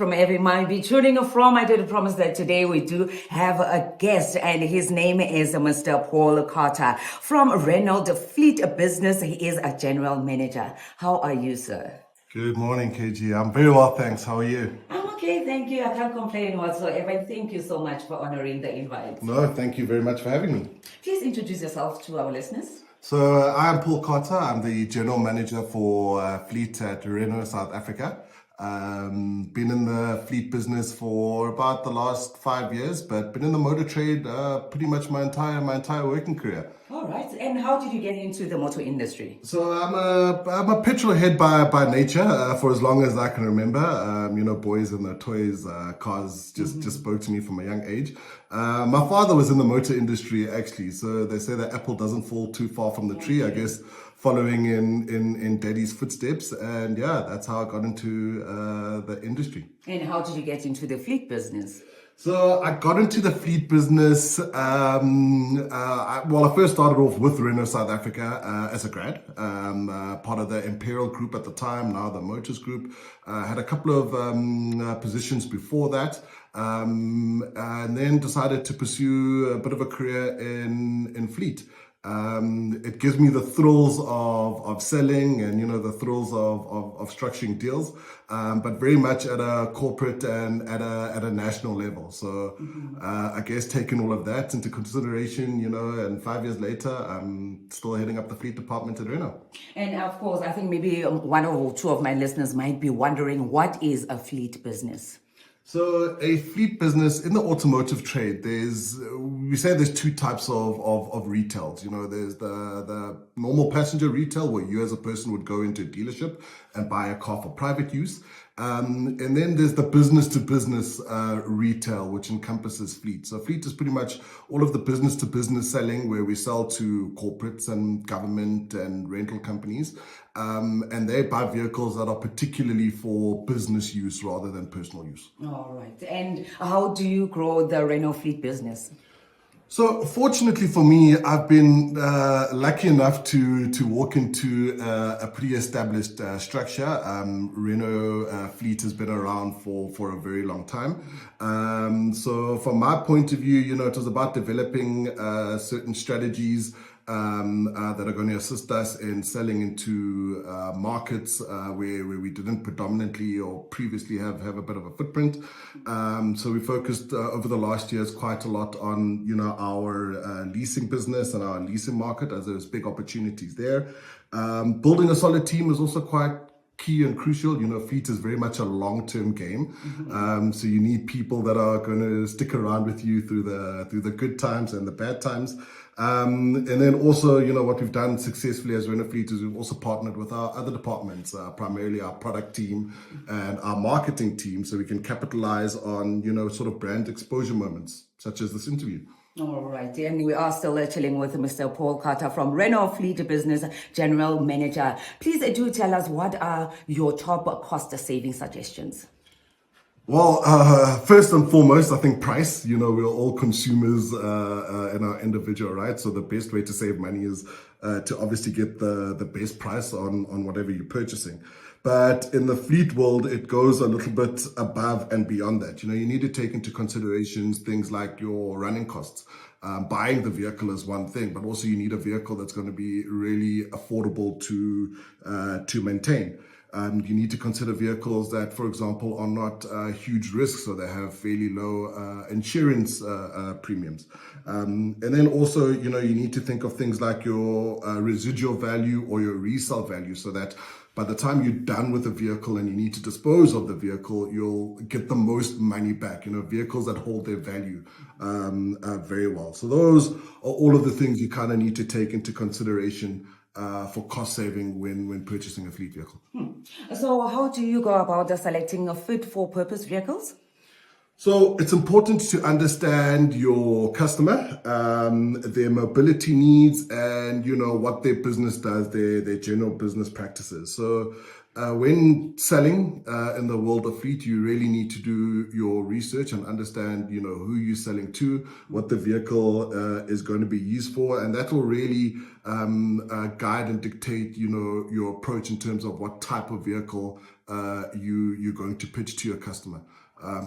From every might be tuning from. I did promise that today we do have a guest, and his name is Mr. Paul Carter from Renault Fleet Business. He is a general manager. How are you, sir? Good morning, KG. I'm very well, thanks. How are you? I'm okay, thank you. I can't complain whatsoever. Thank you so much for honoring the invite. No, thank you very much for having me. Please introduce yourself to our listeners. So, I'm Paul Carter. I'm the general manager for fleet at Renault South Africa. Been in the fleet business for about the last 5 years, but been in the motor trade pretty much my entire working career. All right. And how did you get into the motor industry? So I'm a petrol head by nature for as long as I can remember. Boys and their toys, cars just spoke to me from a young age. My father was in the motor industry actually, so they say that apple doesn't fall too far from the tree. I guess following in daddy's footsteps, and yeah, that's how I got into the industry. And how did you get into the fleet business? So I got into the fleet business. I first started off with Renault South Africa as a grad, part of the Imperial Group at the time, now the Motors Group. Had a couple of positions before that, and then decided to pursue a bit of a career in fleet. It gives me the thrills of selling and, the thrills of structuring deals, but very much at a corporate and at a national level. So I guess taking all of that into consideration, and 5 years later, I'm still heading up the fleet department at Renault. And of course, I think maybe one or two of my listeners might be wondering, what is a fleet business? So a fleet business in the automotive trade, we say there's two types of retails. There's the normal passenger retail where you as a person would go into a dealership and buy a car for private use. And then there's the business to business retail, which encompasses fleet. So fleet is pretty much all of the business to business selling where we sell to corporates and government and rental companies. And they buy vehicles that are particularly for business use rather than personal use. All right. And how do you grow the Renault fleet business? So fortunately for me, I've been lucky enough to walk into a pretty established structure. Renault Fleet has been around for a very long time. So from my point of view, it was about developing certain strategies that are going to assist us in selling into markets where we didn't predominantly or previously have a bit of a footprint. So we focused over the last years quite a lot on our leasing business and our leasing market, as there's big opportunities there. Building a solid team is also quite key and crucial. Fleet is very much a long-term game. So you need people that are going to stick around with you through the good times and the bad times. And then also, what we've done successfully as Renault Fleet is we've also partnered with our other departments, primarily our product team and our marketing team, so we can capitalize on, sort of brand exposure moments, such as this interview. All right, and we are still chilling with Mr. Paul Carter from Renault Fleet Business General Manager. Please do tell us, what are your top cost saving suggestions? Well, first and foremost, I think price. We're all consumers in our individual, right? So the best way to save money is to obviously get the best price on whatever you're purchasing. But in the fleet world, it goes a little bit above and beyond that. You need to take into considerations things like your running costs. Buying the vehicle is one thing, but also you need a vehicle that's going to be really affordable to maintain. You need to consider vehicles that, for example, are not huge risks, so they have fairly low insurance premiums. And then also, you need to think of things like your residual value or your resale value, so that by the time you're done with the vehicle and you need to dispose of the vehicle, you'll get the most money back. Vehicles that hold their value very well. So those are all of the things you kind of need to take into consideration for cost saving when purchasing a fleet vehicle. So how do you go about selecting a fit for purpose vehicles? So it's important to understand your customer, their mobility needs, and what their business does, their general business practices. So when selling in the world of fleet, you really need to do your research and understand, who you're selling to, what the vehicle is going to be used for, and that will really guide and dictate, your approach in terms of what type of vehicle you're going to pitch to your customer.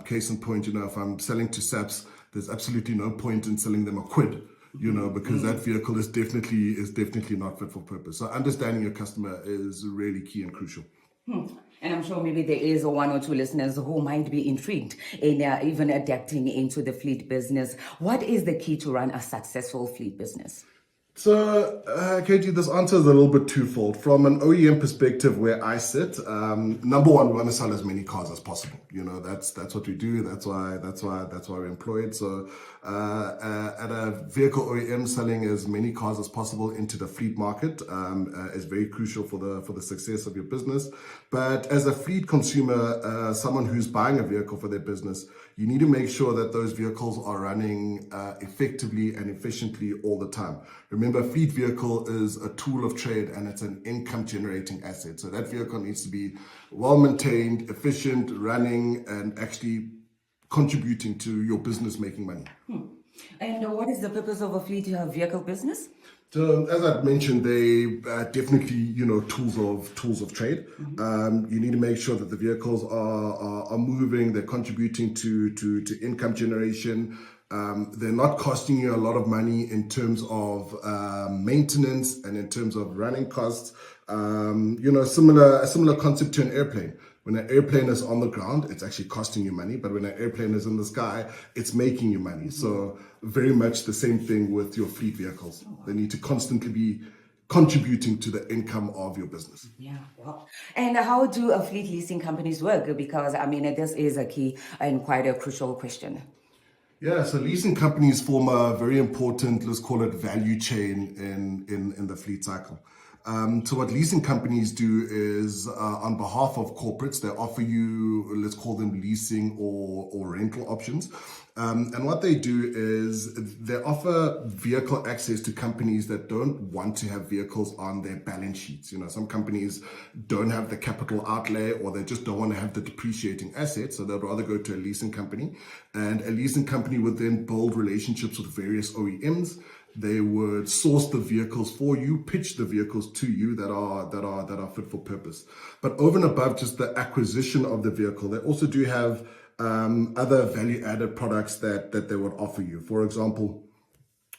Case in point, if I'm selling to SAPs, there's absolutely no point in selling them a quid, because that vehicle is definitely not fit for purpose. So understanding your customer is really key and crucial. And I'm sure maybe there is one or two listeners who might be intrigued in even adapting into the fleet business. What is the key to run a successful fleet business? So, KG, this answer is a little bit twofold. From an OEM perspective, where I sit, number one, we want to sell as many cars as possible. That's what we do. That's why we're employed. So, at a vehicle OEM, selling as many cars as possible into the fleet market is very crucial for the success of your business. But as a fleet consumer, someone who's buying a vehicle for their business, you need to make sure that those vehicles are running effectively and efficiently all the time. Remember, a fleet vehicle is a tool of trade and it's an income generating asset. So that vehicle needs to be well maintained, efficient, running, and actually contributing to your business making money. And what is the purpose of a fleet vehicle business? So as I mentioned, they definitely, tools of trade. You need to make sure that the vehicles are moving, they're contributing to income generation. They're not costing you a lot of money in terms of maintenance and in terms of running costs. A similar concept to an airplane. When an airplane is on the ground, it's actually costing you money, but when an airplane is in the sky, it's making you money. So very much the same thing with your fleet vehicles. They need to constantly be contributing to the income of your business. Yeah, well, and how do fleet leasing companies work? Because, this is a key and quite a crucial question. Yeah, so leasing companies form a very important, let's call it, value chain in the fleet cycle. So what leasing companies do is, on behalf of corporates, they offer you, let's call them leasing or rental options. And what they do is they offer vehicle access to companies that don't want to have vehicles on their balance sheets. Some companies don't have the capital outlay, or they just don't want to have the depreciating assets, so they'd rather go to a leasing company. And a leasing company would then build relationships with various OEMs. They would source the vehicles for you, pitch the vehicles to you that are fit for purpose. But over and above just the acquisition of the vehicle, they also do have other value-added products that they would offer you. For example,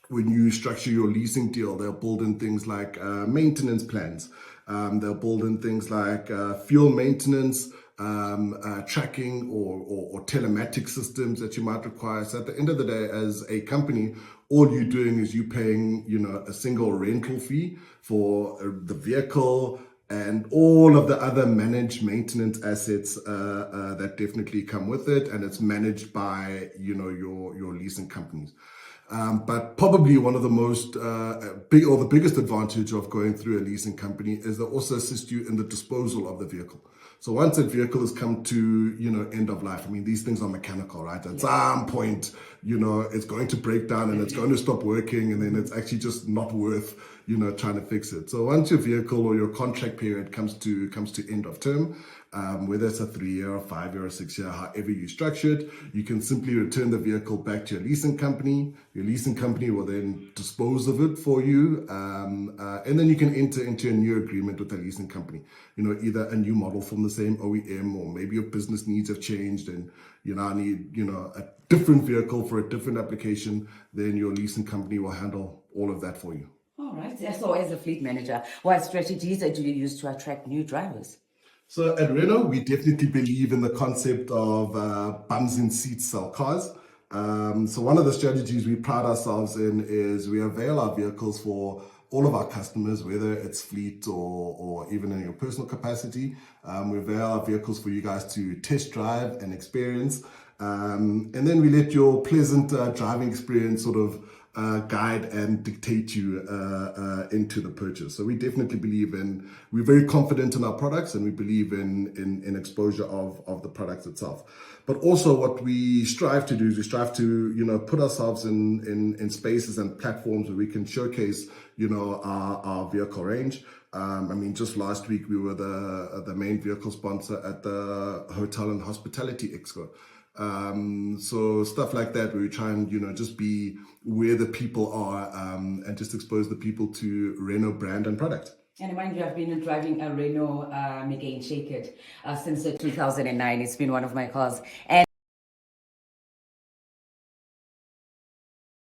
when you structure your leasing deal, they'll build in things like maintenance plans. They'll build in things like fuel maintenance, tracking or telematic systems that you might require. So at the end of the day, as a company, all you're doing is you paying, a single rental fee for the vehicle and all of the other managed maintenance assets that definitely come with it, and it's managed by your leasing companies. But probably one of the most the biggest advantage of going through a leasing company is they also assist you in the disposal of the vehicle. So once that vehicle has come to, end of life, these things are mechanical, right? At some point, it's going to break down and it's going to stop working, and then it's actually just not worth, trying to fix it. So once your vehicle or your contract period comes to end of term, whether it's a 3-year or 5-year or 6-year, however you structure it, you can simply return the vehicle back to your leasing company. Your leasing company will then dispose of it for you, and then you can enter into a new agreement with the leasing company. Either a new model from the same OEM, or maybe your business needs have changed and I need a different vehicle for a different application. Then your leasing company will handle all of that for you. All right. So as a fleet manager, what strategies do you use to attract new drivers? So at Renault, we definitely believe in the concept of bums in seats sell cars. So one of the strategies we pride ourselves in is we avail our vehicles for all of our customers, whether it's fleet or even in your personal capacity. We avail our vehicles for you guys to test drive and experience. And then we let your pleasant driving experience sort of guide and dictate you into the purchase. So we definitely we're very confident in our products, and we believe in exposure of the products itself. But also what we strive to do is we strive to, put ourselves in spaces and platforms where we can showcase, our vehicle range. Just last week we were the main vehicle sponsor at the Hotel and Hospitality Expo. So stuff like that, where we try and, just be where the people are, and just expose the people to Renault brand and product. And mind you, I've been driving a Renault Megane Shake It since 2009. It's been one of my cars. And